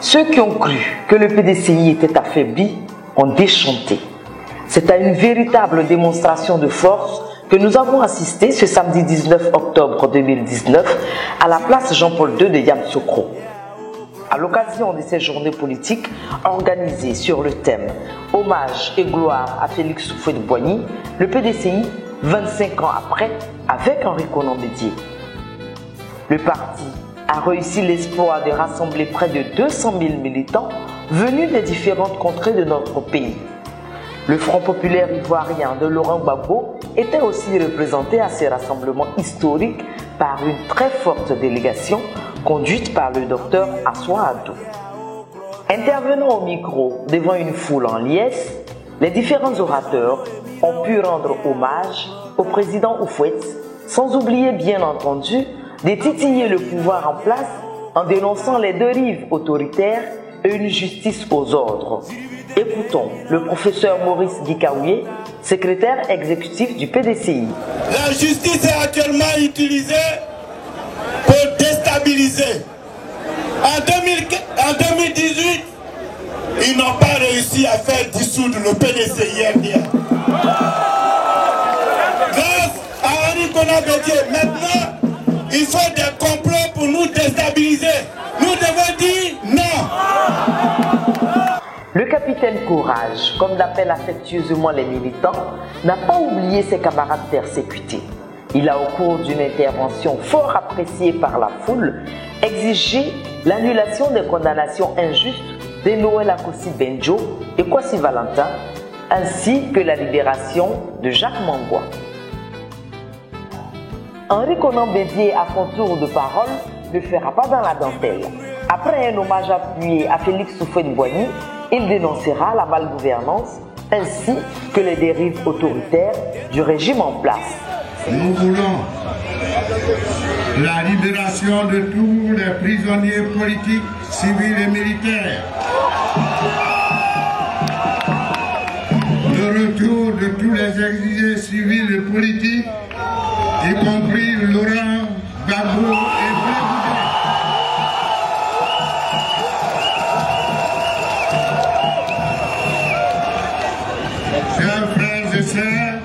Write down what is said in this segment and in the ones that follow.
Ceux qui ont cru que le PDCI était affaibli ont déchanté. C'est à une véritable démonstration de force que nous avons assisté ce samedi 19 octobre 2019 à la place Jean-Paul II de Yamoussoukro. À l'occasion de ces journées politiques organisées sur le thème « Hommage et gloire à Félix Houphouët-Boigny », le PDCI, 25 ans après, avec Henri Konan Bédié. Le parti a réussi l'exploit de rassembler près de 200 000 militants venus des différentes contrées de notre pays. Le Front populaire ivoirien de Laurent Gbagbo était aussi représenté à ces rassemblements historiques par une très forte délégation conduite par le docteur Assoua Adou. Intervenant au micro devant une foule en liesse, les différents orateurs ont pu rendre hommage au président Houphouët, sans oublier bien entendu de titiller le pouvoir en place en dénonçant les dérives autoritaires et une justice aux ordres. Écoutons le professeur Maurice Gikaouye, secrétaire exécutif du PDCI. La justice est actuellement utilisée pour déstabiliser. En 2018, ils n'ont pas réussi à faire dissoudre le PDCI RDA. Grâce à Henri Konan Bédié, maintenant, il faut des complots pour nous déstabiliser. Nous devons dire non. Le capitaine Courage, comme l'appellent affectueusement les militants, n'a pas oublié ses camarades persécutés. Il a, au cours d'une intervention fort appréciée par la foule, exigé l'annulation des condamnations injustes de Noël Akossi Benjo et Kwasi Valentin, ainsi que la libération de Jacques Mangwa. Henri Konan Bédié, à son tour de parole, ne fera pas dans la dentelle. Après un hommage appuyé à Félix Houphouët-Boigny, il dénoncera la malgouvernance ainsi que les dérives autoritaires du régime en place. Nous voulons la libération de tous les prisonniers politiques, civils et militaires. Le retour de tous les exilés civils et politiques, y compris Laurent Gbagbo et Blé. Chers frères et sœurs,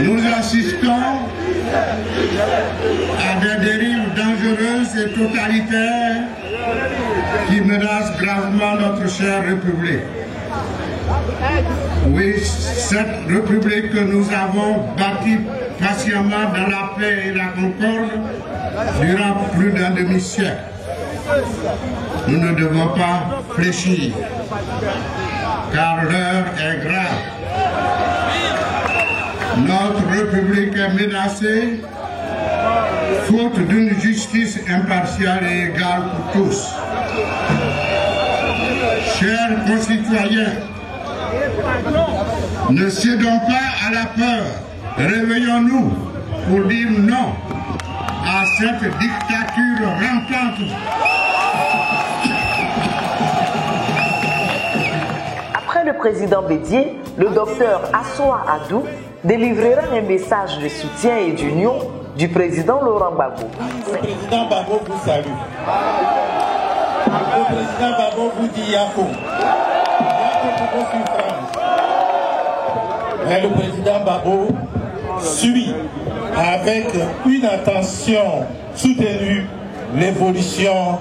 nous assistons à des dérives dangereuses et totalitaires qui menacent gravement notre chère République. Oui, cette République que nous avons bâtie patiemment dans la paix et la concorde durant plus d'un demi-siècle. Nous ne devons pas fléchir, car l'heure est grave. Notre République est menacée, faute d'une justice impartiale et égale pour tous. Chers concitoyens, ne cédons pas à la peur. Réveillons-nous pour dire non à cette dictature rampante. Après le président Bédié, le docteur Assoua Adou délivrera un message de soutien et d'union du président Laurent Gbagbo. Le président Gbagbo vous salue. Le président Gbagbo vous dit Yako. Yako pour vos suffrages. Mais le président Gbagbo suit avec une attention soutenue l'évolution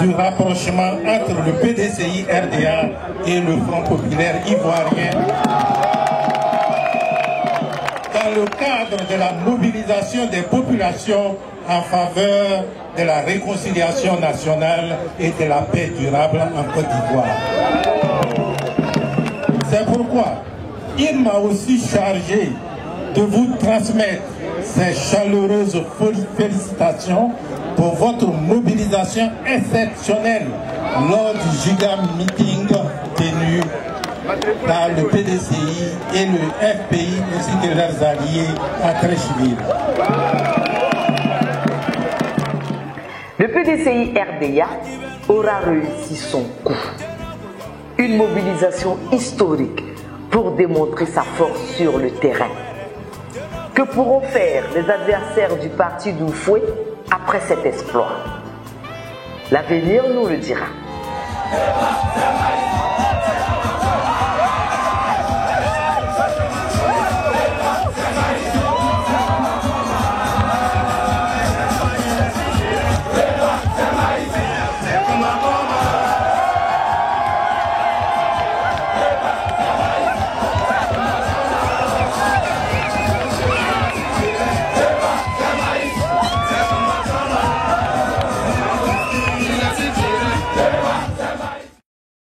du rapprochement entre le PDCI RDA et le Front populaire ivoirien dans le cadre de la mobilisation des populations en faveur de la réconciliation nationale et de la paix durable en Côte d'Ivoire. C'est pourquoi il m'a aussi chargé de vous transmettre ces chaleureuses félicitations pour votre mobilisation exceptionnelle lors du giga meeting tenu par le PDCI et le FPI ainsi que leurs alliés à Treichville. Le PDCI RDA aura réussi son coup. Une mobilisation historique pour démontrer sa force sur le terrain. Que pourront faire les adversaires du parti d'Oufoué après cet exploit? L'avenir nous le dira.